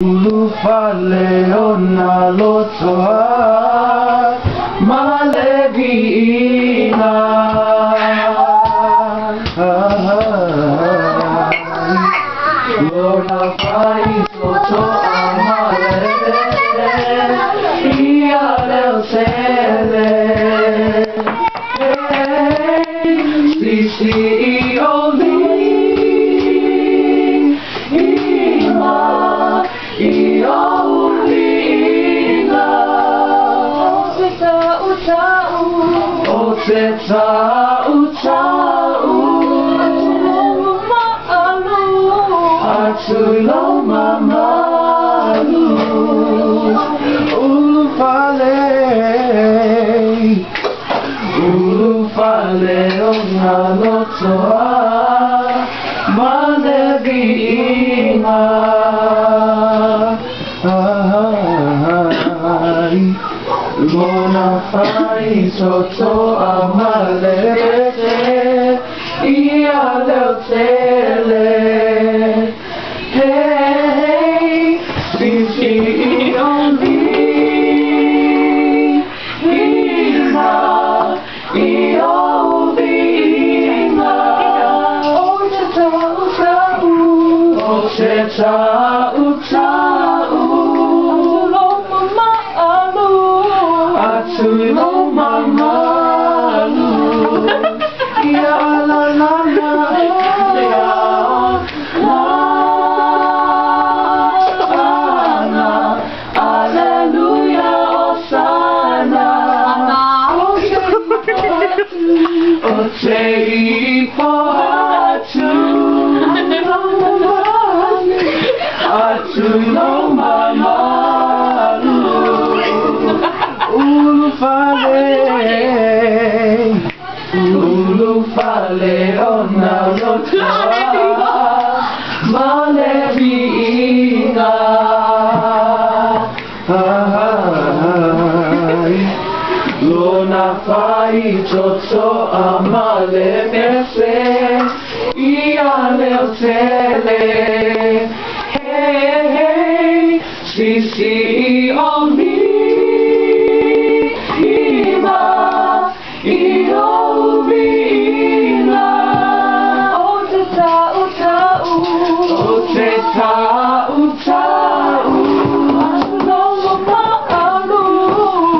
Ulufaleona lotoa malevina Lorna fai soto amale Ia del sele Sisi oli Tau ma'alu Atulo mamalu Ulufale ona lotoa Malevina Lona fai soto amalete Ia del tele Hey, sisi oli Ina, iolina Oce tau Atulo mamalu Ya la la la Ya la la Alleluia Osana Otei pohatu Atulo mamalu Ulufale ona lotoa malevina Lona fai toto amale mese Ia nel tele Hey, hey, sisi oli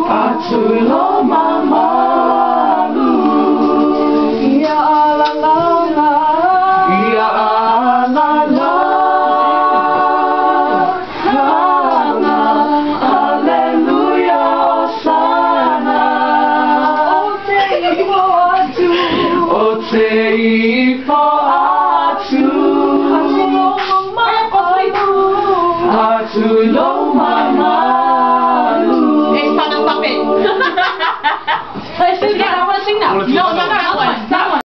Atulo mamalu Ya la la la Ya la la Alleluia Osana Otei pohatu Atulo